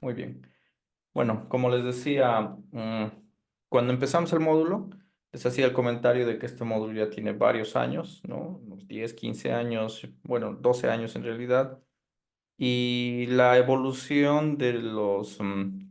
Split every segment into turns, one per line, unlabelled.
Muy bien. Bueno, como les decía, cuando empezamos el módulo, les hacía el comentario de que este módulo ya tiene varios años, ¿no? Unos 10, 15 años, bueno, 12 años en realidad. Y la evolución de los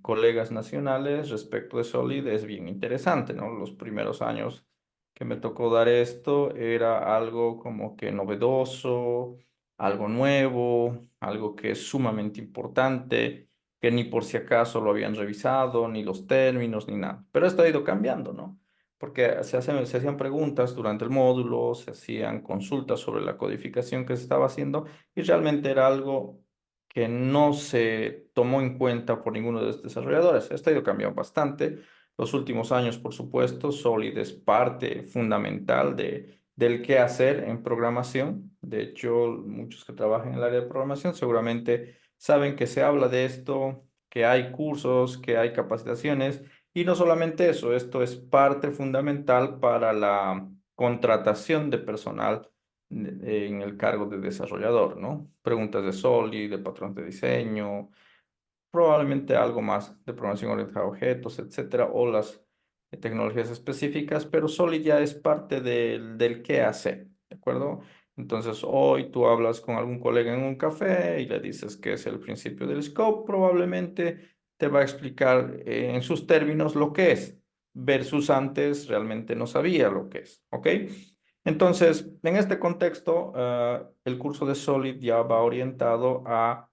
colegas nacionales respecto de Solid es bien interesante, ¿no? Los primeros años que me tocó dar esto era algo como que novedoso, algo nuevo, algo que es sumamente importante, que ni por si acaso lo habían revisado, ni los términos, ni nada. Pero esto ha ido cambiando, ¿no? Porque se hacían preguntas durante el módulo, se hacían consultas sobre la codificación que se estaba haciendo y realmente era algo que no se tomó en cuenta por ninguno de los desarrolladores. Esto ha ido cambiando bastante. Los últimos años, por supuesto, Solid es parte fundamental del qué hacer en programación. De hecho, muchos que trabajan en el área de programación seguramente saben que se habla de esto, que hay cursos, que hay capacitaciones. Y no solamente eso, esto es parte fundamental para la contratación de personal en el cargo de desarrollador, ¿no? Preguntas de Solid, de patrones de diseño, probablemente algo más de programación orientada a objetos, etcétera, o las tecnologías específicas, pero Solid ya es parte del qué hacer, ¿de acuerdo? Entonces, hoy tú hablas con algún colega en un café y le dices que es el principio del scope, probablemente te va a explicar en sus términos lo que es, versus antes realmente no sabía lo que es, ¿ok? Entonces, en este contexto, el curso de Solid ya va orientado a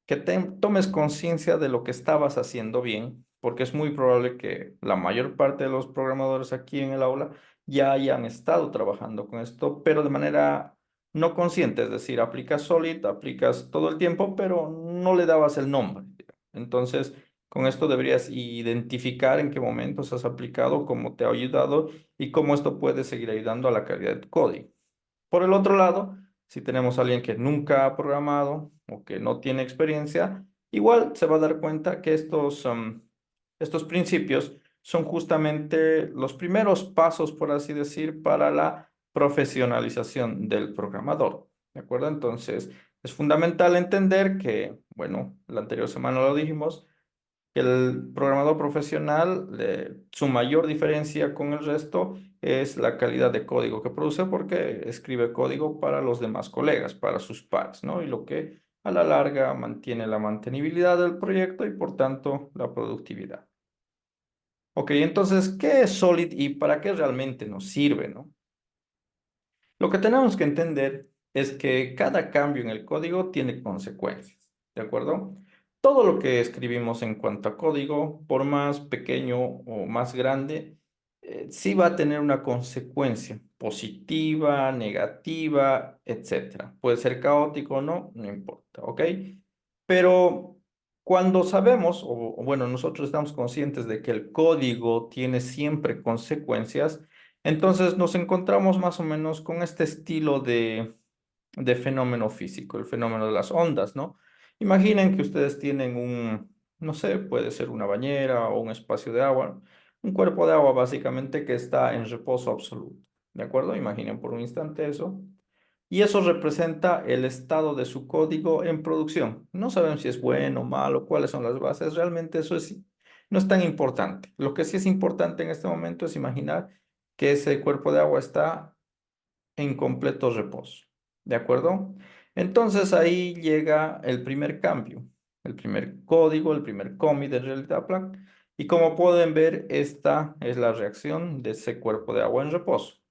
que tomes conciencia de lo que estabas haciendo bien, porque es muy probable que la mayor parte de los programadores aquí en el aula ya hayan estado trabajando con esto, pero de manera no consciente, es decir, aplicas Solid, aplicas todo el tiempo, pero no le dabas el nombre. Entonces, con esto deberías identificar en qué momentos has aplicado, cómo te ha ayudado y cómo esto puede seguir ayudando a la calidad de tu código. Por el otro lado, si tenemos a alguien que nunca ha programado o que no tiene experiencia, igual se va a dar cuenta que estos principios son justamente los primeros pasos, por así decir, para la profesionalización del programador. ¿De acuerdo? Entonces, es fundamental entender que, bueno, la anterior semana lo dijimos, el programador profesional, su mayor diferencia con el resto es la calidad de código que produce porque escribe código para los demás colegas, para sus pares, ¿no? Y lo que a la larga mantiene la mantenibilidad del proyecto y por tanto la productividad. Ok, entonces, ¿qué es Solid y para qué realmente nos sirve, no? Lo que tenemos que entender es que cada cambio en el código tiene consecuencias, ¿de acuerdo? Todo lo que escribimos en cuanto a código, por más pequeño o más grande, sí va a tener una consecuencia positiva, negativa, etcétera. Puede ser caótico o no, no importa, ¿ok? Pero cuando sabemos, o bueno, nosotros estamos conscientes de que el código tiene siempre consecuencias, entonces nos encontramos más o menos con este estilo de fenómeno físico, el fenómeno de las ondas, ¿no? Imaginen que ustedes tienen no sé, puede ser una bañera o un espacio de agua, un cuerpo de agua básicamente que está en reposo absoluto, ¿de acuerdo? Imaginen por un instante eso. Y eso representa el estado de su código en producción. No sabemos si es bueno o malo, cuáles son las bases, realmente no es tan importante. Lo que sí es importante en este momento es imaginar que ese cuerpo de agua está en completo reposo. ¿De acuerdo? Entonces ahí llega el primer cambio, el primer código, el primer commit en realidad. Y como pueden ver, esta es la reacción de ese cuerpo de agua en reposo.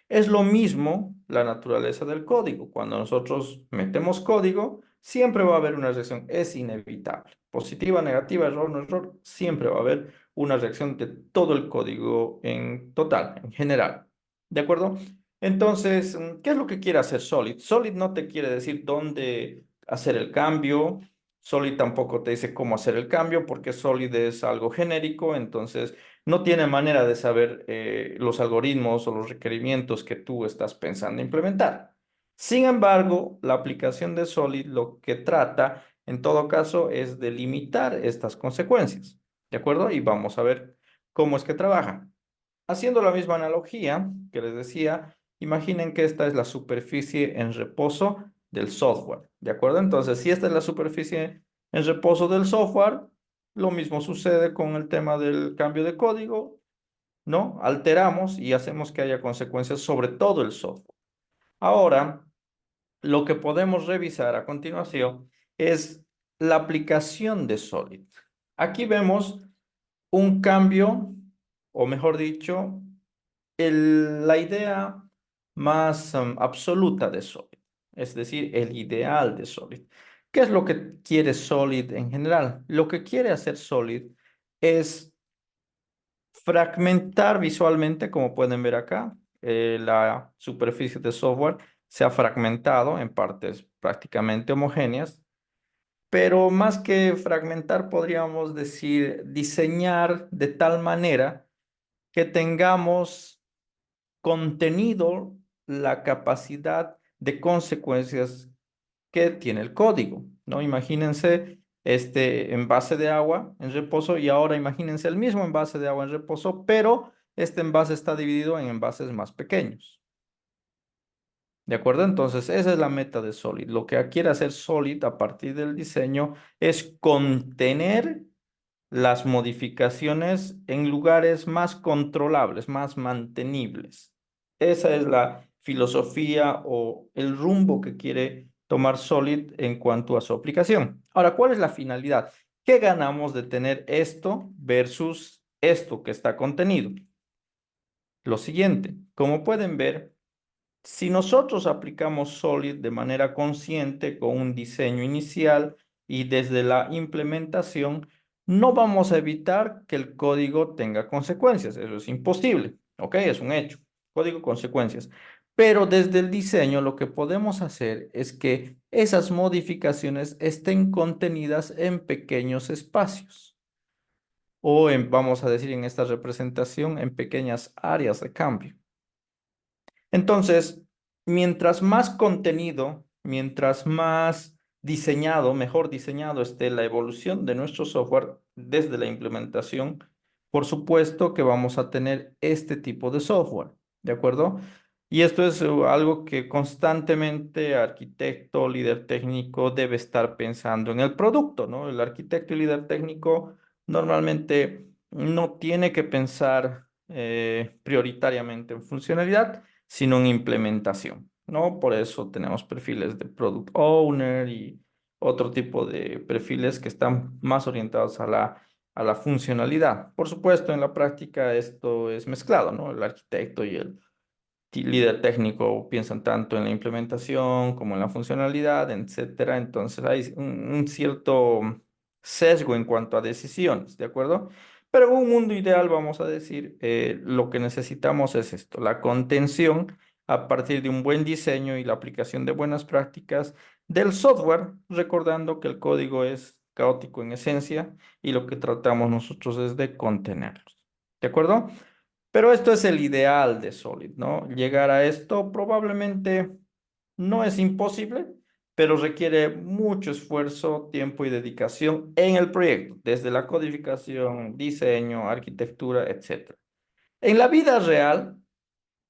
Es lo mismo la naturaleza del código. Cuando nosotros metemos código, siempre va a haber una reacción. Es inevitable. Positiva, negativa, error, no error, siempre va a haber una reacción de todo el código en total, en general. ¿De acuerdo? Entonces, ¿qué es lo que quiere hacer Solid? Solid no te quiere decir dónde hacer el cambio. Solid tampoco te dice cómo hacer el cambio porque Solid es algo genérico, entonces no tiene manera de saber los algoritmos o los requerimientos que tú estás pensando implementar. Sin embargo, la aplicación de Solid lo que trata, en todo caso, es de limitar estas consecuencias. ¿De acuerdo? Y vamos a ver cómo es que trabaja. Haciendo la misma analogía que les decía, imaginen que esta es la superficie en reposo del software, ¿de acuerdo? Entonces, si esta es la superficie En reposo del software, lo mismo sucede con el tema del cambio de código, ¿no? Alteramos y hacemos que haya consecuencias sobre todo el software. Ahora, lo que podemos revisar a continuación es la aplicación de Solid. Aquí vemos un cambio, o mejor dicho, la idea más absoluta de Solid, es decir, el ideal de Solid. ¿Qué es lo que quiere Solid en general? Lo que quiere hacer Solid es fragmentar visualmente, como pueden ver acá, la superficie de software se ha fragmentado en partes prácticamente homogéneas, pero más que fragmentar, podríamos decir diseñar de tal manera que tengamos contenido la capacidad de consecuencias que tiene el código, ¿no? Imagínense este envase de agua en reposo y ahora imagínense el mismo envase de agua en reposo, pero este envase está dividido en envases más pequeños. ¿De acuerdo? Entonces, esa es la meta de Solid. Lo que quiere hacer Solid a partir del diseño es contener las modificaciones en lugares más controlables, más mantenibles. Esa es la filosofía o el rumbo que quiere tomar Solid en cuanto a su aplicación. Ahora, ¿cuál es la finalidad? ¿Qué ganamos de tener esto versus esto que está contenido? Lo siguiente, como pueden ver, si nosotros aplicamos Solid de manera consciente con un diseño inicial y desde la implementación, no vamos a evitar que el código tenga consecuencias. Eso es imposible, ¿ok? Es un hecho. Código, consecuencias. Pero desde el diseño lo que podemos hacer es que esas modificaciones estén contenidas en pequeños espacios o vamos a decir en esta representación, en pequeñas áreas de cambio. Entonces, mientras más contenido, mientras más diseñado, mejor diseñado esté la evolución de nuestro software desde la implementación, por supuesto que vamos a tener este tipo de software, ¿de acuerdo? Y esto es algo que constantemente arquitecto, líder técnico debe estar pensando en el producto, ¿no? El arquitecto y líder técnico normalmente no tiene que pensar prioritariamente en funcionalidad, sino en implementación, ¿no? Por eso tenemos perfiles de Product Owner y otro tipo de perfiles que están más orientados a la funcionalidad. Por supuesto, en la práctica esto es mezclado, ¿no? El arquitecto y el líder técnico piensan tanto en la implementación como en la funcionalidad, etcétera. Entonces hay un cierto sesgo en cuanto a decisiones, ¿de acuerdo? Pero en un mundo ideal, vamos a decir, lo que necesitamos es esto, la contención a partir de un buen diseño y la aplicación de buenas prácticas del software, recordando que el código es caótico en esencia y lo que tratamos nosotros es de contenerlos. ¿De acuerdo? Pero esto es el ideal de Solid, ¿no? Llegar a esto probablemente no es imposible, pero requiere mucho esfuerzo, tiempo y dedicación en el proyecto, desde la codificación, diseño, arquitectura, etcétera. En la vida real,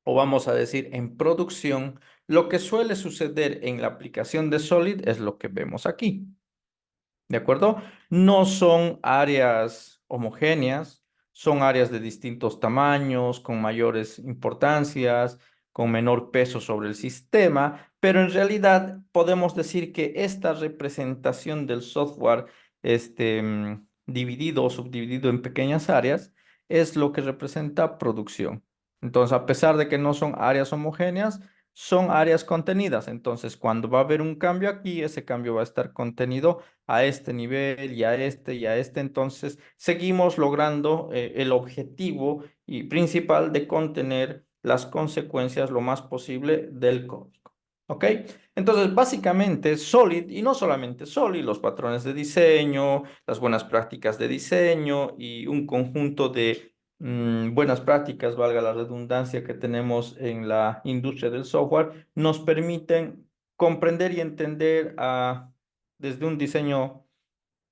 o vamos a decir en producción, lo que suele suceder en la aplicación de Solid es lo que vemos aquí. ¿De acuerdo? No son áreas homogéneas, son áreas de distintos tamaños, con mayores importancias, con menor peso sobre el sistema, pero en realidad podemos decir que esta representación del software dividido o subdividido en pequeñas áreas es lo que representa producción. Entonces, a pesar de que no son áreas homogéneas, son áreas contenidas. Entonces, cuando va a haber un cambio aquí, ese cambio va a estar contenido a este nivel y a este y a este. Entonces, seguimos logrando el objetivo y principal de contener las consecuencias lo más posible del código. ¿Ok? Entonces, básicamente, Solid, y no solamente Solid, los patrones de diseño, las buenas prácticas de diseño y un conjunto de buenas prácticas, valga la redundancia, que tenemos en la industria del software, nos permiten comprender y entender desde un diseño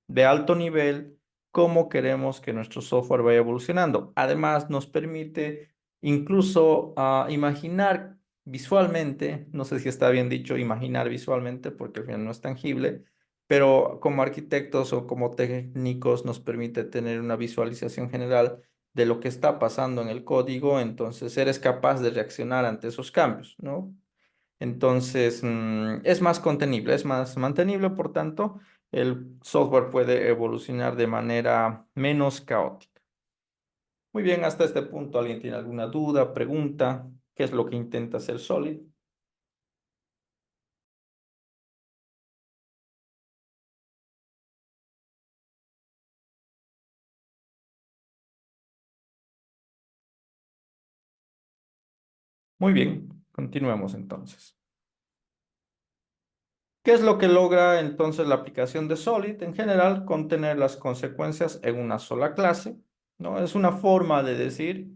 de alto nivel cómo queremos que nuestro software vaya evolucionando. Además, nos permite incluso imaginar visualmente, no sé si está bien dicho, imaginar visualmente, porque al final no es tangible, pero como arquitectos o como técnicos nos permite tener una visualización general de lo que está pasando en el código, entonces eres capaz de reaccionar ante esos cambios, ¿no? Entonces, es más contenible, es más mantenible, por tanto, el software puede evolucionar de manera menos caótica. Muy bien, hasta este punto, ¿alguien tiene alguna duda, pregunta? ¿Qué es lo que intenta hacer Solid? Muy bien, continuemos entonces. ¿Qué es lo que logra entonces la aplicación de Solid? En general, contener las consecuencias en una sola clase, ¿no? Es una forma de decir,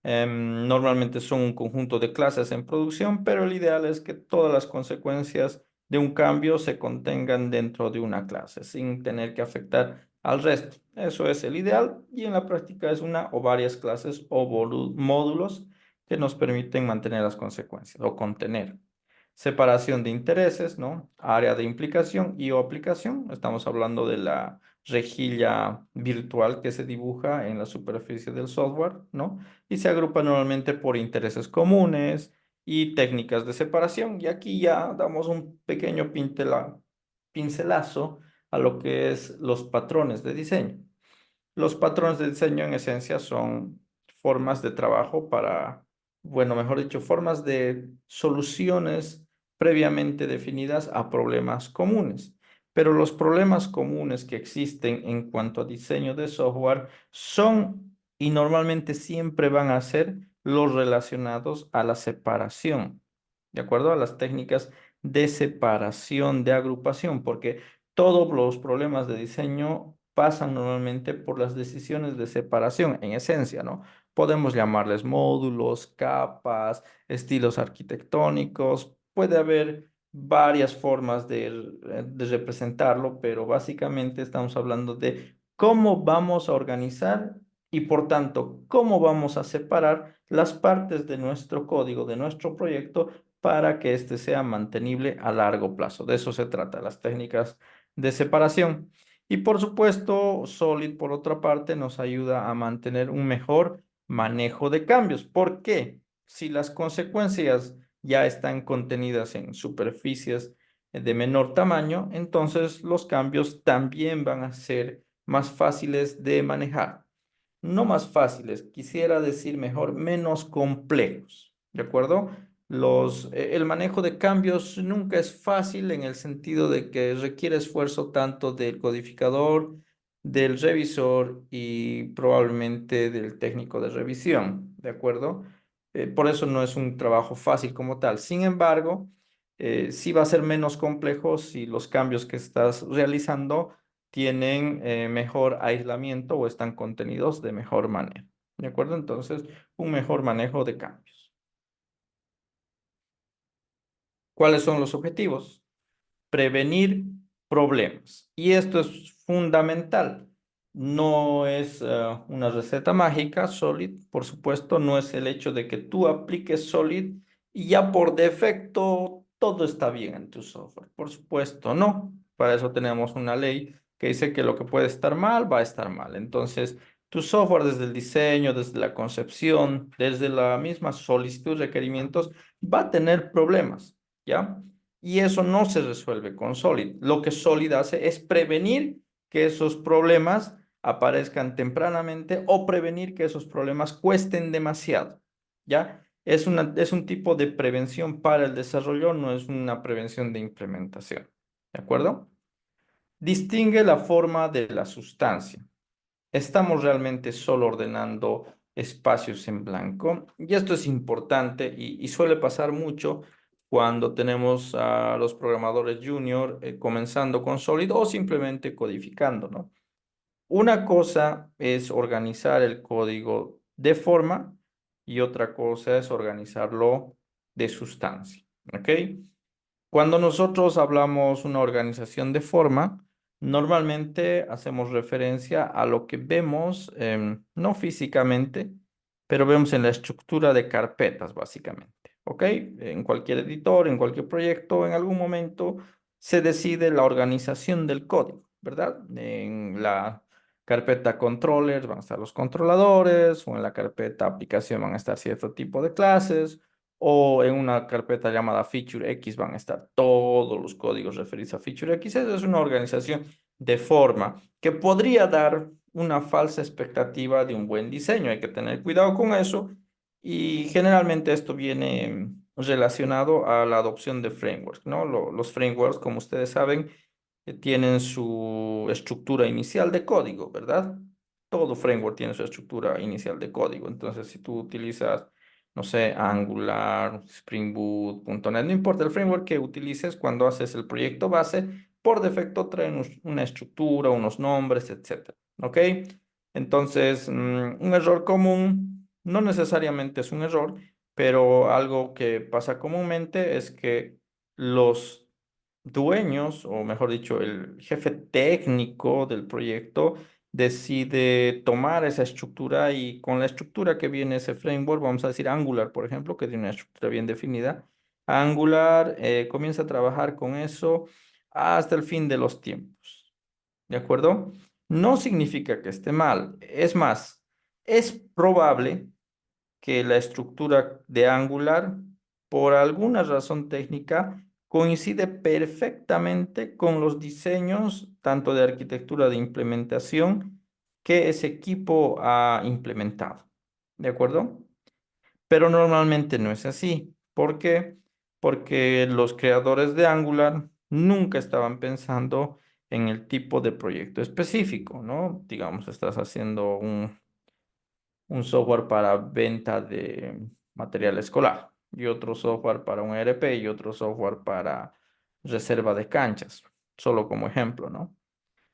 normalmente son un conjunto de clases en producción, pero el ideal es que todas las consecuencias de un cambio se contengan dentro de una clase, sin tener que afectar al resto. Eso es el ideal y en la práctica es una o varias clases o módulos que nos permiten mantener las consecuencias o contener. Separación de intereses, ¿no? Área de implicación y o aplicación. Estamos hablando de la rejilla virtual que se dibuja en la superficie del software, ¿no? Y se agrupa normalmente por intereses comunes y técnicas de separación. Y aquí ya damos un pequeño pincelazo a lo que es los patrones de diseño. Los patrones de diseño en esencia son formas de trabajo para, bueno, mejor dicho, formas de soluciones previamente definidas a problemas comunes. Pero los problemas comunes que existen en cuanto a diseño de software son y normalmente siempre van a ser los relacionados a la separación, ¿de acuerdo? A las técnicas de separación, de agrupación, porque todos los problemas de diseño pasan normalmente por las decisiones de separación, en esencia, ¿no? Podemos llamarles módulos, capas, estilos arquitectónicos. Puede haber varias formas de representarlo, pero básicamente estamos hablando de cómo vamos a organizar y, por tanto, cómo vamos a separar las partes de nuestro código, de nuestro proyecto, para que éste sea mantenible a largo plazo. De eso se trata, las técnicas de separación. Y por supuesto, Solid, por otra parte, nos ayuda a mantener un mejor manejo de cambios. ¿Por qué? Si las consecuencias ya están contenidas en superficies de menor tamaño, entonces los cambios también van a ser más fáciles de manejar. No más fáciles, quisiera decir mejor, menos complejos. ¿De acuerdo? El manejo de cambios nunca es fácil en el sentido de que requiere esfuerzo tanto del codificador, del revisor y probablemente del técnico de revisión, ¿de acuerdo? Por eso no es un trabajo fácil como tal. Sin embargo, sí va a ser menos complejo si los cambios que estás realizando tienen mejor aislamiento o están contenidos de mejor manera, ¿de acuerdo? Entonces, un mejor manejo de cambios. ¿Cuáles son los objetivos? Prevenir problemas. Y esto es fundamental. No es una receta mágica, Solid, por supuesto, no es el hecho de que tú apliques Solid y ya por defecto todo está bien en tu software. Por supuesto, no. Para eso tenemos una ley que dice que lo que puede estar mal va a estar mal. Entonces, tu software desde el diseño, desde la concepción, desde la misma solicitud de requerimientos, va a tener problemas, ¿ya? Y eso no se resuelve con Solid. Lo que Solid hace es prevenir que esos problemas aparezcan tempranamente o prevenir que esos problemas cuesten demasiado, ¿ya? Es un tipo de prevención para el desarrollo, no es una prevención de implementación, ¿de acuerdo? Distingue la forma de la sustancia. Estamos realmente solo ordenando espacios en blanco. Y esto es importante y suele pasar mucho cuando tenemos a los programadores junior comenzando con Solid o simplemente codificando, ¿no? Una cosa es organizar el código de forma y otra cosa es organizarlo de sustancia, ¿ok? Cuando nosotros hablamos una organización de forma, normalmente hacemos referencia a lo que vemos, no físicamente, pero vemos en la estructura de carpetas, básicamente. ¿Ok? En cualquier editor, en cualquier proyecto, en algún momento se decide la organización del código, ¿verdad? En la carpeta controllers van a estar los controladores, o en la carpeta aplicación van a estar cierto tipo de clases, o en una carpeta llamada Feature X van a estar todos los códigos referidos a Feature X. Esa es una organización de forma que podría dar una falsa expectativa de un buen diseño. Hay que tener cuidado con eso y generalmente esto viene relacionado a la adopción de frameworks, ¿no? Los frameworks, como ustedes saben, tienen su estructura inicial de código, ¿verdad? Todo framework tiene su estructura inicial de código. Entonces, si tú utilizas, no sé, Angular, Spring Boot, .NET, no importa el framework que utilices, cuando haces el proyecto base, por defecto traen una estructura, unos nombres, etcétera. ¿Ok? Entonces, un error común no necesariamente es un error, pero algo que pasa comúnmente es que los dueños, o mejor dicho, el jefe técnico del proyecto decide tomar esa estructura y con la estructura que viene ese framework, vamos a decir Angular, por ejemplo, que tiene una estructura bien definida, Angular comienza a trabajar con eso hasta el fin de los tiempos. ¿De acuerdo? No significa que esté mal. Es más, es probable que la estructura de Angular, por alguna razón técnica, coincide perfectamente con los diseños, tanto de arquitectura de implementación, que ese equipo ha implementado. ¿De acuerdo? Pero normalmente no es así. ¿Por qué? Porque los creadores de Angular nunca estaban pensando en el tipo de proyecto específico, ¿no? Digamos, estás haciendo un software para venta de material escolar y otro software para un ERP y otro software para reserva de canchas, solo como ejemplo, ¿no?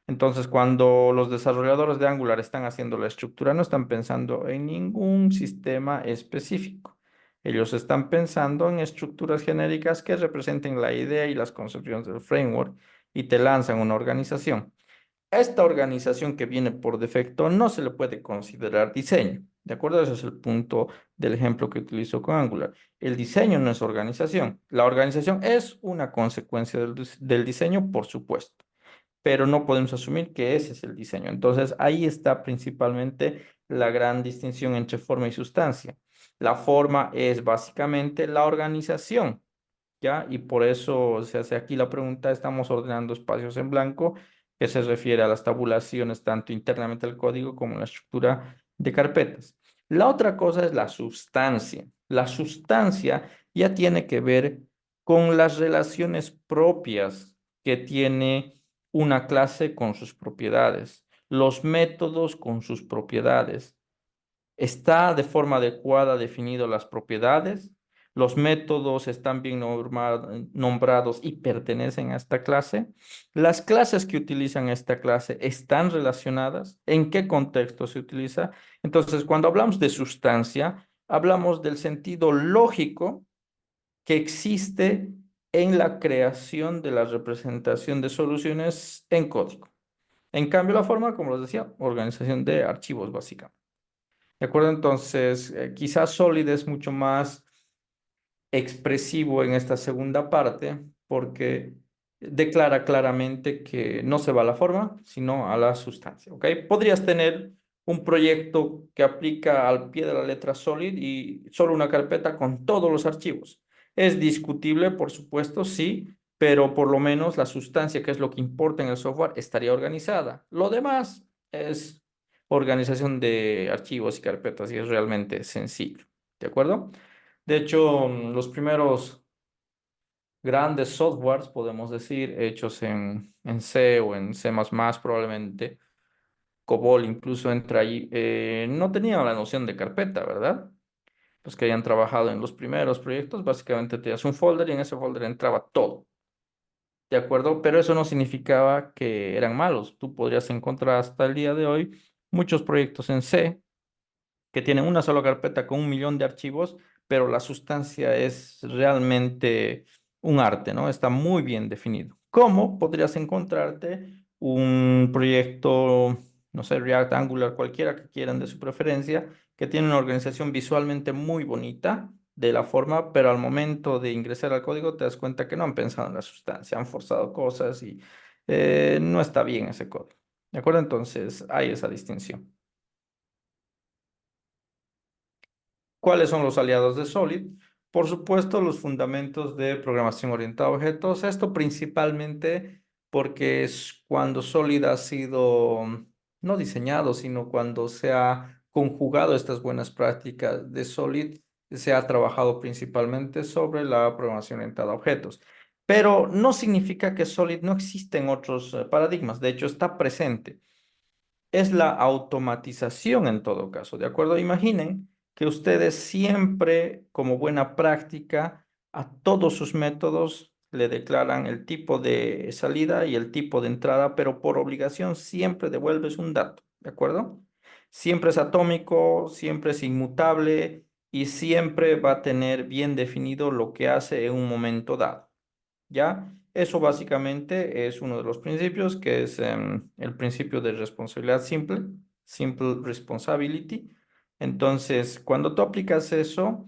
Entonces, cuando los desarrolladores de Angular están haciendo la estructura, no están pensando en ningún sistema específico. Ellos están pensando en estructuras genéricas que representen la idea y las concepciones del framework y te lanzan una organización. A esta organización que viene por defecto no se le puede considerar diseño. ¿De acuerdo? Ese es el punto del ejemplo que utilizo con Angular. El diseño no es organización. La organización es una consecuencia del diseño, por supuesto, pero no podemos asumir que ese es el diseño. Entonces, ahí está principalmente la gran distinción entre forma y sustancia. La forma es básicamente la organización, ¿ya? Y por eso se hace aquí la pregunta, estamos ordenando espacios en blanco, que se refiere a las tabulaciones tanto internamente del código como la estructura de carpetas. La otra cosa es la sustancia. La sustancia ya tiene que ver con las relaciones propias que tiene una clase con sus propiedades, los métodos con sus propiedades. ¿Está de forma adecuada definido las propiedades? ¿Los métodos están bien nombrados y pertenecen a esta clase? ¿Las clases que utilizan esta clase están relacionadas? ¿En qué contexto se utiliza? Entonces, cuando hablamos de sustancia, hablamos del sentido lógico que existe en la creación de la representación de soluciones en código. En cambio, la forma, como les decía, organización de archivos básicamente. ¿De acuerdo? Entonces, quizás Solid es mucho más expresivo en esta segunda parte porque declara claramente que no se va a la forma, sino a la sustancia. ¿Ok? Podrías tener un proyecto que aplica al pie de la letra Solid y solo una carpeta con todos los archivos. Es discutible, por supuesto, sí, pero por lo menos la sustancia, que es lo que importa en el software, estaría organizada. Lo demás es organización de archivos y carpetas y es realmente sencillo. ¿De acuerdo? De hecho, los primeros grandes softwares, podemos decir, hechos en C o en C++, probablemente, COBOL incluso entra ahí, no tenían la noción de carpeta, ¿verdad? Los que hayan trabajado en los primeros proyectos, básicamente tenías un folder y en ese folder entraba todo, ¿de acuerdo? Pero eso no significaba que eran malos. Tú podrías encontrar hasta el día de hoy muchos proyectos en C que tienen una sola carpeta con 1 millón de archivos, pero la sustancia es realmente un arte, ¿no? Está muy bien definido. ¿Cómo podrías encontrarte un proyecto, no sé, React, Angular, cualquiera que quieran de su preferencia, que tiene una organización visualmente muy bonita, de la forma, pero al momento de ingresar al código te das cuenta que no han pensado en la sustancia, han forzado cosas y no está bien ese código. ¿De acuerdo? Entonces hay esa distinción. ¿Cuáles son los aliados de Solid? Por supuesto, los fundamentos de programación orientada a objetos. Esto principalmente porque es cuando Solid ha sido no diseñado, sino cuando se ha conjugado estas buenas prácticas de Solid, se ha trabajado principalmente sobre la programación orientada a objetos. Pero no significa que Solid no existe en otros paradigmas. De hecho, está presente es la automatización en todo caso, ¿de acuerdo? Imaginen que ustedes siempre, como buena práctica, a todos sus métodos le declaran el tipo de salida y el tipo de entrada, pero por obligación siempre devuelves un dato, ¿de acuerdo? Siempre es atómico, siempre es inmutable y siempre va a tener bien definido lo que hace en un momento dado. ¿Ya? Eso básicamente es uno de los principios, que es el principio de responsabilidad simple, simple responsibility. Entonces, cuando tú aplicas eso,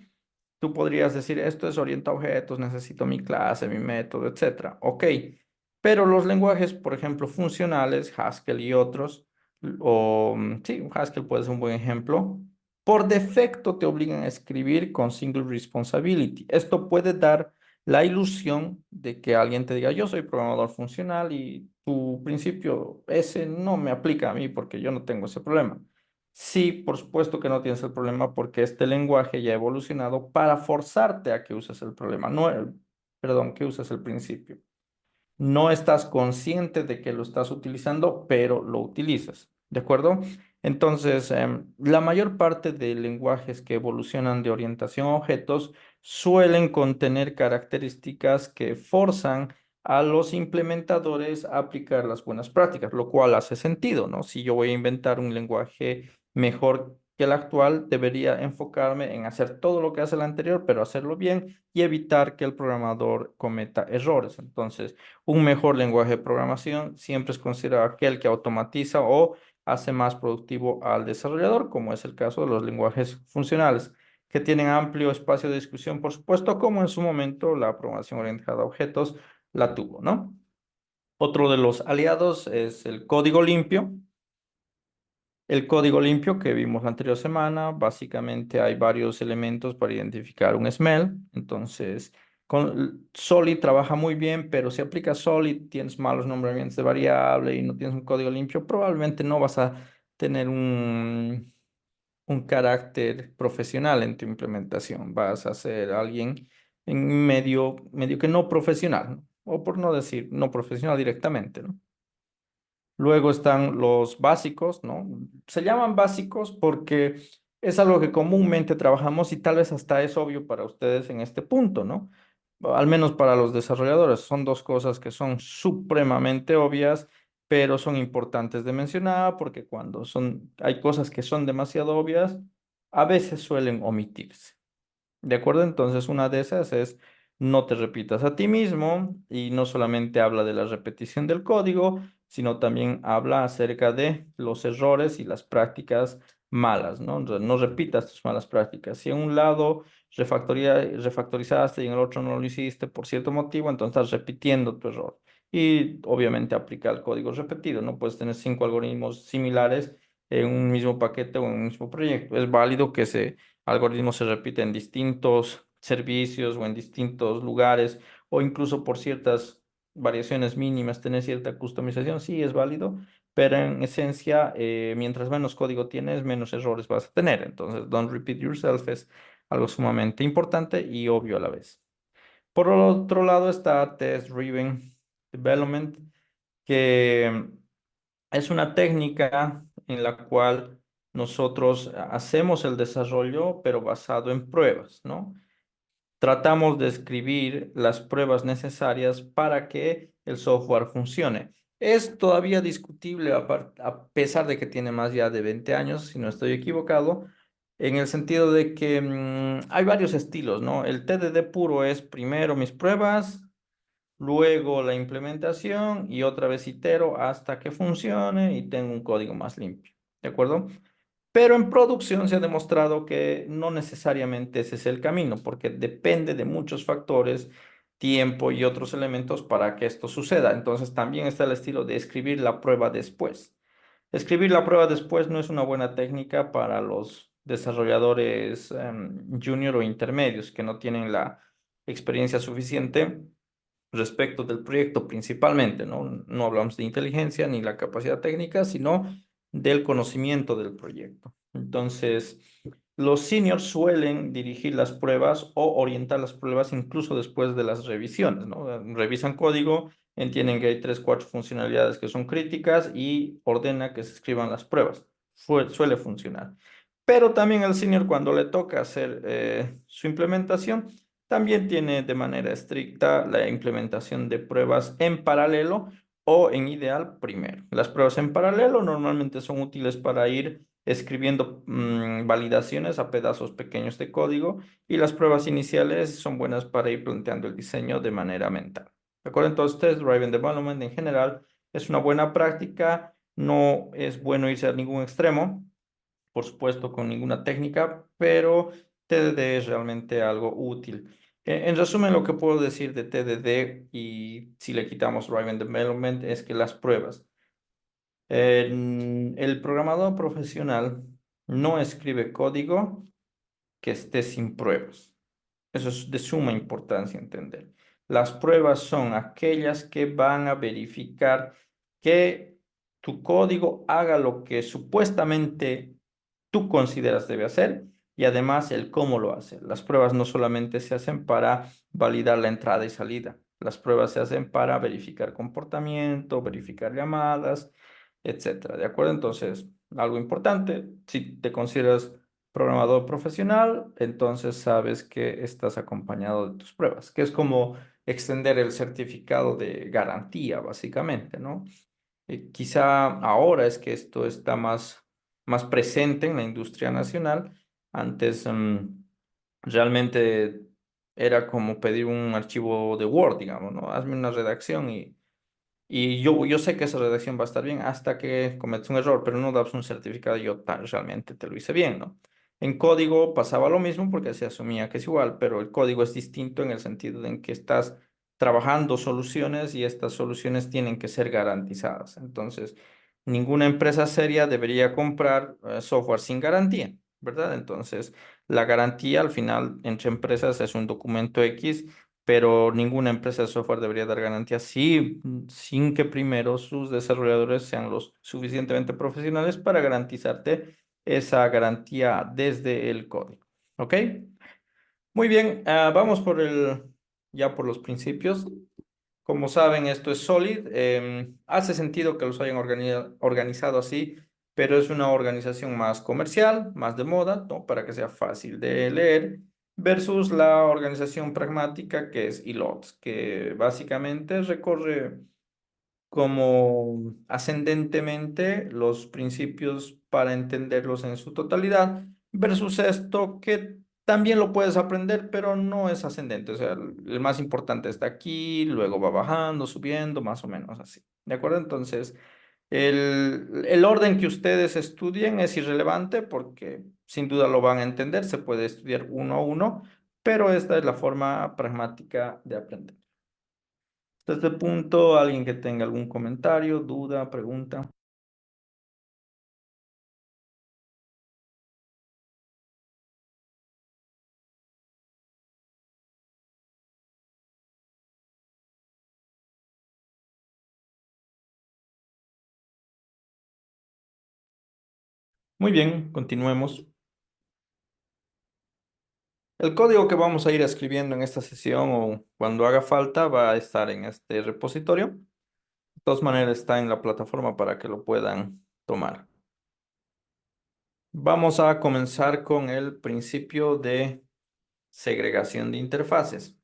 tú podrías decir, esto es orientado a objetos, necesito mi clase, mi método, etcétera. Ok, pero los lenguajes, por ejemplo, funcionales, Haskell y otros, sí, Haskell puede ser un buen ejemplo, por defecto te obligan a escribir con single responsibility. Esto puede dar la ilusión de que alguien te diga, yo soy programador funcional y tu principio ese no me aplica a mí porque yo no tengo ese problema. Sí, por supuesto que no tienes el problema porque este lenguaje ya ha evolucionado para forzarte a que uses el problema, no perdón, que uses el principio. No estás consciente de que lo estás utilizando, pero lo utilizas, ¿de acuerdo? Entonces, la mayor parte de lenguajes que evolucionan de orientación a objetos suelen contener características que forzan a los implementadores a aplicar las buenas prácticas, lo cual hace sentido, ¿no? Si yo voy a inventar un lenguaje mejor que el actual, debería enfocarme en hacer todo lo que hace el anterior, pero hacerlo bien y evitar que el programador cometa errores. Entonces, un mejor lenguaje de programación siempre es considerado aquel que automatiza o hace más productivo al desarrollador, como es el caso de los lenguajes funcionales, que tienen amplio espacio de discusión, por supuesto, como en su momento la programación orientada a objetos la tuvo, ¿no? Otro de los aliados es el código limpio. El código limpio que vimos la anterior semana, básicamente hay varios elementos para identificar un smell. Entonces, con Solid trabaja muy bien, pero si aplicas Solid, tienes malos nombramientos de variable y no tienes un código limpio, probablemente no vas a tener un carácter profesional en tu implementación. Vas a ser alguien en medio que no profesional, ¿no? O por no decir no profesional directamente, ¿no? Luego están los básicos, ¿no? Se llaman básicos porque es algo que comúnmente trabajamos y tal vez hasta es obvio para ustedes en este punto, ¿no? Al menos para los desarrolladores. Son dos cosas que son supremamente obvias, pero son importantes de mencionar porque cuando hay cosas que son demasiado obvias, a veces suelen omitirse. ¿De acuerdo? Entonces, una de esas es no te repitas a ti mismo y no solamente habla de la repetición del código, sino también habla acerca de los errores y las prácticas malas, ¿no? Entonces, no repitas tus malas prácticas. Si en un lado refactorizaste y en el otro no lo hiciste por cierto motivo, entonces estás repitiendo tu error. Y obviamente aplica el código repetido. No puedes tener 5 algoritmos similares en un mismo paquete o en un mismo proyecto. Es válido que ese algoritmo se repite en distintos servicios o en distintos lugares o incluso por ciertas variaciones mínimas, tener cierta customización, sí es válido, pero en esencia, mientras menos código tienes, menos errores vas a tener. Entonces, don't repeat yourself es algo sumamente importante y obvio a la vez. Por otro lado está Test Driven Development, que es una técnica en la cual nosotros hacemos el desarrollo, pero basado en pruebas, ¿no? Tratamos de escribir las pruebas necesarias para que el software funcione. Es todavía discutible a pesar de que tiene más ya de 20 años, si no estoy equivocado, en el sentido de que hay varios estilos, ¿no? El TDD puro es primero mis pruebas, luego la implementación y otra vez itero hasta que funcione y tengo un código más limpio. ¿De acuerdo? Pero en producción se ha demostrado que no necesariamente ese es el camino, porque depende de muchos factores, tiempo y otros elementos para que esto suceda. Entonces también está el estilo de escribir la prueba después. Escribir la prueba después no es una buena técnica para los desarrolladores junior o intermedios que no tienen la experiencia suficiente respecto del proyecto principalmente, ¿no? No hablamos de inteligencia ni la capacidad técnica, sino del conocimiento del proyecto. Entonces, los seniors suelen dirigir las pruebas o orientar las pruebas incluso después de las revisiones, ¿no? Revisan código, entienden que hay tres, cuatro funcionalidades que son críticas y ordena que se escriban las pruebas. Suele funcionar. Pero también al senior cuando le toca hacer su implementación, también tiene de manera estricta la implementación de pruebas en paralelo o en ideal primero. Las pruebas en paralelo normalmente son útiles para ir escribiendo validaciones a pedazos pequeños de código y las pruebas iniciales son buenas para ir planteando el diseño de manera mental. ¿De acuerdo? Entonces, Test Driven Development en general es una buena práctica, no es bueno irse a ningún extremo, por supuesto, con ninguna técnica, pero TDD es realmente algo útil. En resumen, lo que puedo decir de TDD y si le quitamos Driven Development es que las pruebas. El programador profesional no escribe código que esté sin pruebas. Eso es de suma importancia entender. Las pruebas son aquellas que van a verificar que tu código haga lo que supuestamente tú consideras debe hacer y además el cómo lo hace. Las pruebas no solamente se hacen para validar la entrada y salida, las pruebas se hacen para verificar comportamiento, verificar llamadas, etcétera. ¿De acuerdo? Entonces, algo importante, si te consideras programador profesional, entonces sabes que estás acompañado de tus pruebas, que es como extender el certificado de garantía, básicamente, ¿no? Quizá ahora es que esto está más presente en la industria nacional. Antes realmente era como pedir un archivo de Word, digamos, ¿no? Hazme una redacción y yo sé que esa redacción va a estar bien hasta que cometes un error, pero no das un certificado y yo realmente te lo hice bien, ¿no? En código pasaba lo mismo porque se asumía que es igual, pero el código es distinto en el sentido de en que estás trabajando soluciones y estas soluciones tienen que ser garantizadas. Entonces, ninguna empresa seria debería comprar software sin garantía, ¿verdad? Entonces, la garantía al final entre empresas es un documento X, pero ninguna empresa de software debería dar garantía sin que primero sus desarrolladores sean los suficientemente profesionales para garantizarte esa garantía desde el código. ¿Ok? Muy bien, vamos ya por los principios. Como saben, esto es Solid. Hace sentido que los hayan organizado así, pero es una organización más comercial, más de moda, ¿no? Para que sea fácil de leer, versus la organización pragmática que es ILOTS, que básicamente recorre como ascendentemente los principios para entenderlos en su totalidad, versus esto que también lo puedes aprender, pero no es ascendente. O sea, el más importante está aquí, luego va bajando, subiendo, más o menos así. ¿De acuerdo? Entonces, el orden que ustedes estudien es irrelevante porque sin duda lo van a entender, se puede estudiar uno a uno, pero esta es la forma pragmática de aprender. Hasta este punto, alguien que tenga algún comentario, duda, pregunta. Muy bien, continuemos. El código que vamos a ir escribiendo en esta sesión o cuando haga falta va a estar en este repositorio. De todas maneras, está en la plataforma para que lo puedan tomar. Vamos a comenzar con el principio de segregación de interfaces.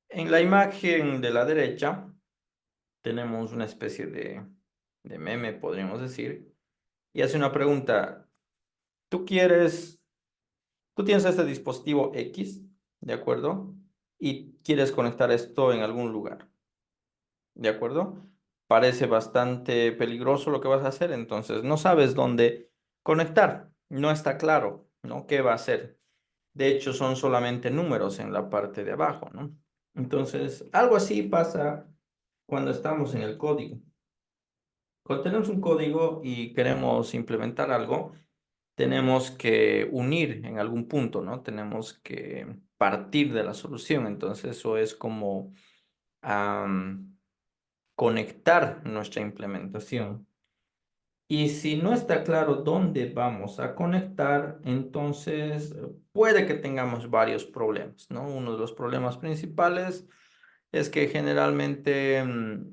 En la imagen de la derecha tenemos una especie de meme, podríamos decir, y hace una pregunta. Tú quieres, tú tienes este dispositivo X, ¿de acuerdo? Y quieres conectar esto en algún lugar, ¿de acuerdo? Parece bastante peligroso lo que vas a hacer, entonces no sabes dónde. conectar. No está claro, ¿no? ¿Qué va a hacer? De hecho, son solamente números en la parte de abajo, ¿no? Entonces, algo así pasa cuando estamos en el código. Cuando tenemos un código y queremos implementar algo, tenemos que unir en algún punto, ¿no? Tenemos que partir de la solución. Entonces, eso es como conectar nuestra implementación. Y si no está claro dónde vamos a conectar, entonces puede que tengamos varios problemas, ¿no? Uno de los problemas principales es que generalmente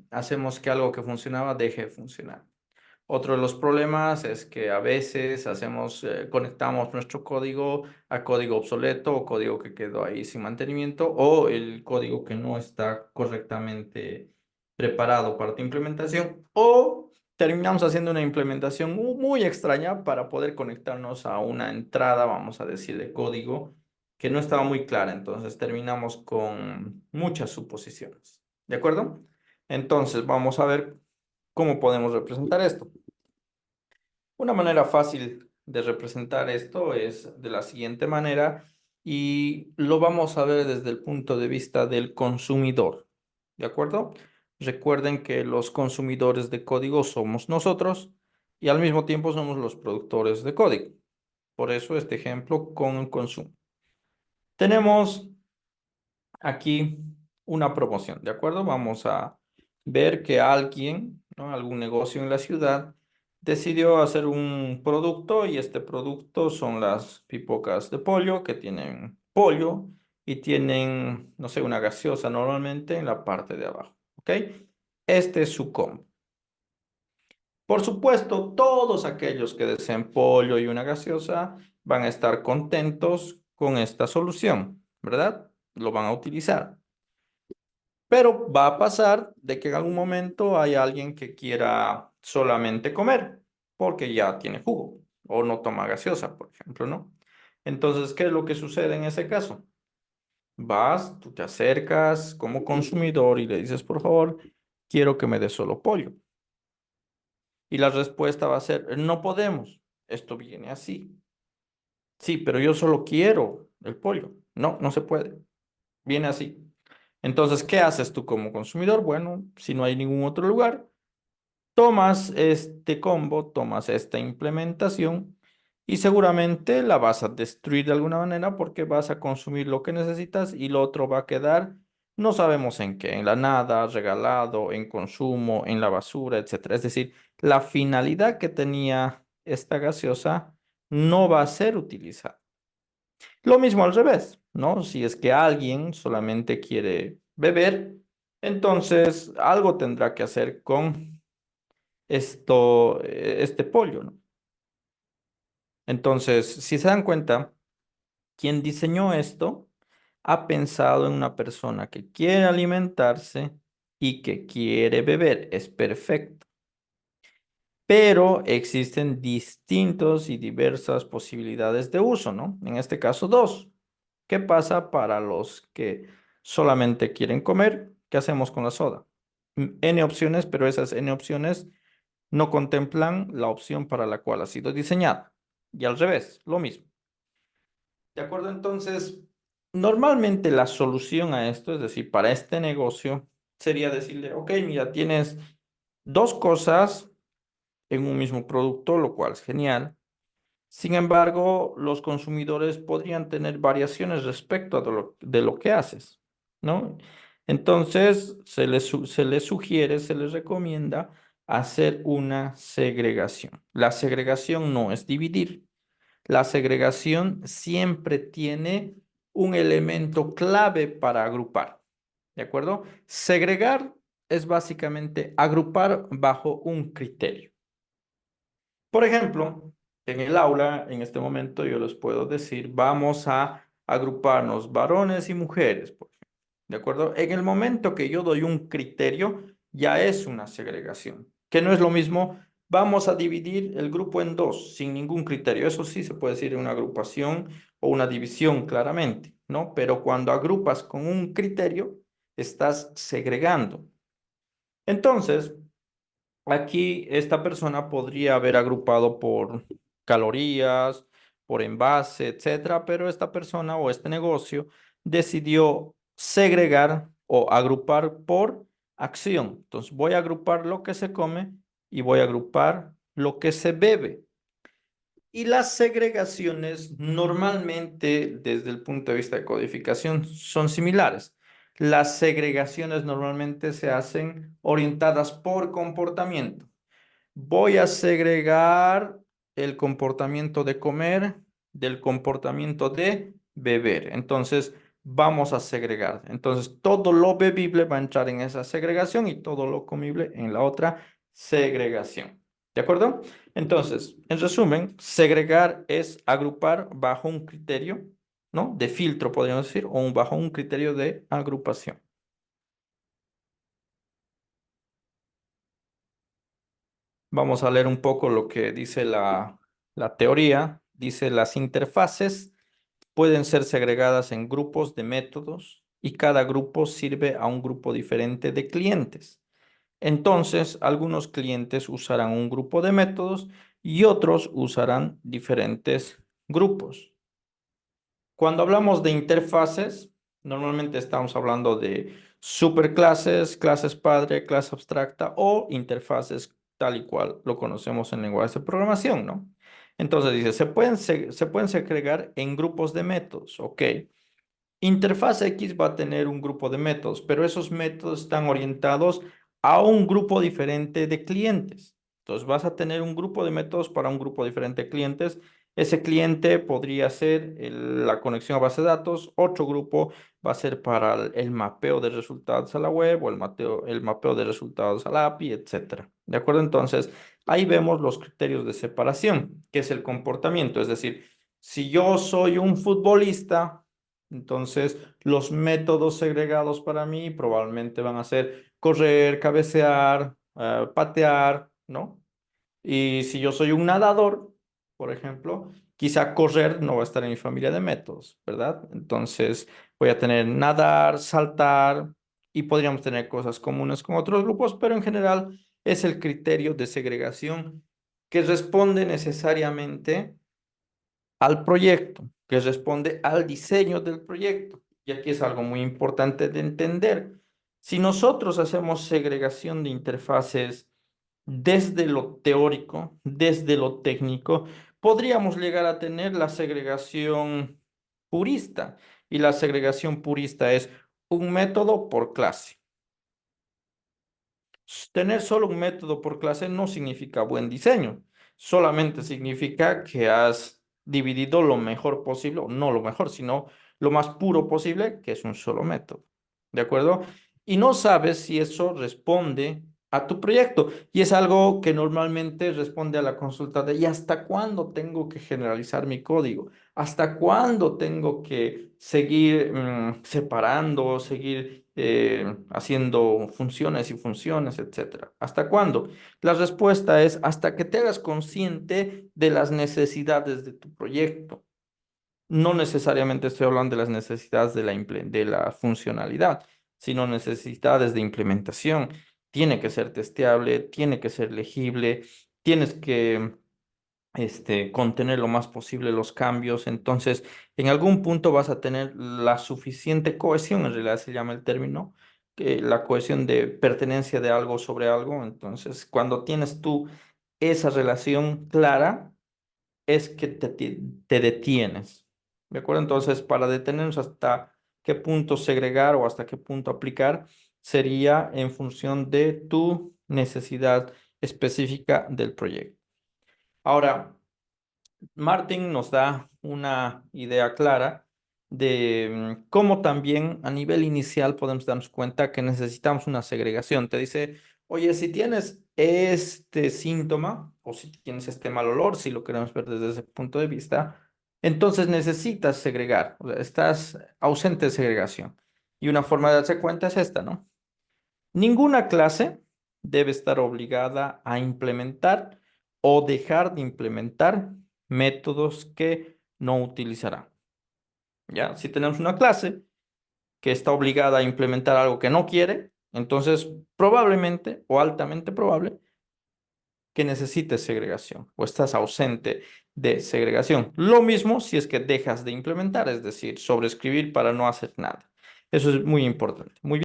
hacemos que algo que funcionaba deje de funcionar. Otro de los problemas es que a veces conectamos nuestro código a código obsoleto o código que quedó ahí sin mantenimiento o el código que no está correctamente preparado para tu implementación o terminamos haciendo una implementación muy extraña para poder conectarnos a una entrada, vamos a decir, de código que no estaba muy clara. Entonces terminamos con muchas suposiciones. ¿De acuerdo? Entonces vamos a ver cómo podemos representar esto. Una manera fácil de representar esto es de la siguiente manera y lo vamos a ver desde el punto de vista del consumidor. ¿De acuerdo? Recuerden que los consumidores de código somos nosotros y al mismo tiempo somos los productores de código. Por eso este ejemplo con el consumo. Tenemos aquí una promoción, ¿de acuerdo? Vamos a ver que alguien, ¿no? Algún negocio en la ciudad decidió hacer un producto y este producto son las pipocas de pollo que tienen pollo y tienen, no sé, una gaseosa normalmente en la parte de abajo, ¿ok? Este es su combo. Por supuesto, todos aquellos que deseen pollo y una gaseosa van a estar contentos con esta solución, ¿verdad? Lo van a utilizar. Pero va a pasar de que en algún momento hay alguien que quiera solamente comer porque ya tiene jugo o no toma gaseosa, por ejemplo, ¿no? Entonces, ¿qué es lo que sucede en ese caso? Vas, tú te acercas como consumidor y le dices, por favor, quiero que me dé solo pollo. Y la respuesta va a ser, no podemos, esto viene así. Sí, pero yo solo quiero el pollo. No, no se puede, viene así. Entonces, ¿qué haces tú como consumidor? Bueno, si no hay ningún otro lugar, tomas este combo, tomas esta implementación y seguramente la vas a destruir de alguna manera porque vas a consumir lo que necesitas y lo otro va a quedar, no sabemos en qué, en la nada, regalado, en consumo, en la basura, etcétera. Es decir, la finalidad que tenía esta gaseosa no va a ser utilizada. Lo mismo al revés, ¿no? Si es que alguien solamente quiere beber, entonces algo tendrá que hacer con este pollo, ¿no? Entonces, si se dan cuenta, quien diseñó esto ha pensado en una persona que quiere alimentarse y que quiere beber. Es perfecto. Pero existen distintos y diversas posibilidades de uso, ¿no? En este caso, dos. ¿Qué pasa para los que solamente quieren comer? ¿Qué hacemos con la soda? N opciones, pero esas N opciones no contemplan la opción para la cual ha sido diseñada. Y al revés, lo mismo. ¿De acuerdo? Entonces, normalmente la solución a esto, es decir, para este negocio, sería decirle, ok, mira, tienes dos cosas en un mismo producto, lo cual es genial. Sin embargo, los consumidores podrían tener variaciones respecto a de lo que haces, ¿no? Entonces, se les sugiere, se les recomienda hacer una segregación. La segregación no es dividir. La segregación siempre tiene un elemento clave para agrupar, ¿de acuerdo? Segregar es básicamente agrupar bajo un criterio. Por ejemplo, en el aula, en este momento yo les puedo decir, vamos a agruparnos varones y mujeres, por ejemplo, ¿de acuerdo? En el momento que yo doy un criterio, ya es una segregación, que no es lo mismo, vamos a dividir el grupo en dos, sin ningún criterio. Eso sí se puede decir en una agrupación o una división, claramente, ¿no? Pero cuando agrupas con un criterio, estás segregando. Entonces, aquí esta persona podría haber agrupado por calorías, por envase, etcétera, pero esta persona o este negocio decidió segregar o agrupar por acción. Entonces voy a agrupar lo que se come y voy a agrupar lo que se bebe. Y las segregaciones normalmente, desde el punto de vista de codificación, son similares. Las segregaciones normalmente se hacen orientadas por comportamiento. Voy a segregar el comportamiento de comer del comportamiento de beber. Entonces, vamos a segregar. Entonces, todo lo bebible va a entrar en esa segregación y todo lo comible en la otra segregación. ¿De acuerdo? Entonces, en resumen, segregar es agrupar bajo un criterio, ¿no? De filtro, podríamos decir, o bajo un criterio de agrupación. Vamos a leer un poco lo que dice la teoría. Dice, las interfaces pueden ser segregadas en grupos de métodos y cada grupo sirve a un grupo diferente de clientes. Entonces, algunos clientes usarán un grupo de métodos y otros usarán diferentes grupos. Cuando hablamos de interfaces, normalmente estamos hablando de superclases, clases padre, clase abstracta o interfaces tal y cual lo conocemos en lenguajes de programación, ¿no? Entonces dice, se pueden segregar en grupos de métodos, ¿ok? Interfaz X va a tener un grupo de métodos, pero esos métodos están orientados a un grupo diferente de clientes. Entonces vas a tener un grupo de métodos para un grupo diferente de clientes. Ese cliente podría ser la conexión a base de datos, otro grupo va a ser para el mapeo de resultados a la web o el mapeo de resultados a la API, etcétera. ¿De acuerdo? Entonces, ahí vemos los criterios de separación, que es el comportamiento. Es decir, si yo soy un futbolista, entonces, los métodos segregados para mí probablemente van a ser correr, cabecear, patear, ¿no? Y si yo soy un nadador, por ejemplo, quizá correr no va a estar en mi familia de métodos, ¿verdad? Entonces, voy a tener nadar, saltar y podríamos tener cosas comunes con otros grupos, pero en general es el criterio de segregación que responde necesariamente al proyecto, que responde al diseño del proyecto. Y aquí es algo muy importante de entender. Si nosotros hacemos segregación de interfaces desde lo teórico, desde lo técnico, podríamos llegar a tener la segregación purista. Y la segregación purista es un método por clase. Tener solo un método por clase no significa buen diseño, solamente significa que has dividido lo mejor posible, o no lo mejor, sino lo más puro posible, que es un solo método. ¿De acuerdo? Y no sabes si eso responde a tu proyecto. Y es algo que normalmente responde a la consulta de ¿y hasta cuándo tengo que generalizar mi código? ¿Hasta cuándo tengo que seguir separando, seguir haciendo funciones y funciones, etcétera? ¿Hasta cuándo? La respuesta es hasta que te hagas consciente de las necesidades de tu proyecto. No necesariamente estoy hablando de las necesidades de la funcionalidad, sino necesidades de implementación. Tiene que ser testeable, tiene que ser legible, tienes que contener lo más posible los cambios. Entonces, en algún punto vas a tener la suficiente cohesión, en realidad se llama el término, que la cohesión de pertenencia de algo sobre algo. Entonces, cuando tienes tú esa relación clara, es que te detienes. ¿De acuerdo? Entonces, para detenernos hasta qué punto segregar o hasta qué punto aplicar, sería en función de tu necesidad específica del proyecto. Ahora, Martin nos da una idea clara de cómo también a nivel inicial podemos darnos cuenta que necesitamos una segregación. Te dice, oye, si tienes este síntoma o si tienes este mal olor, si lo queremos ver desde ese punto de vista, entonces necesitas segregar, o sea, estás ausente de segregación. Y una forma de darse cuenta es esta, ¿no? Ninguna clase debe estar obligada a implementar o dejar de implementar métodos que no utilizará. ¿Ya? Si tenemos una clase que está obligada a implementar algo que no quiere, entonces probablemente o altamente probable que necesites segregación o estás ausente de segregación. Lo mismo si es que dejas de implementar, es decir, sobreescribir para no hacer nada. Eso es muy importante. Muy bien.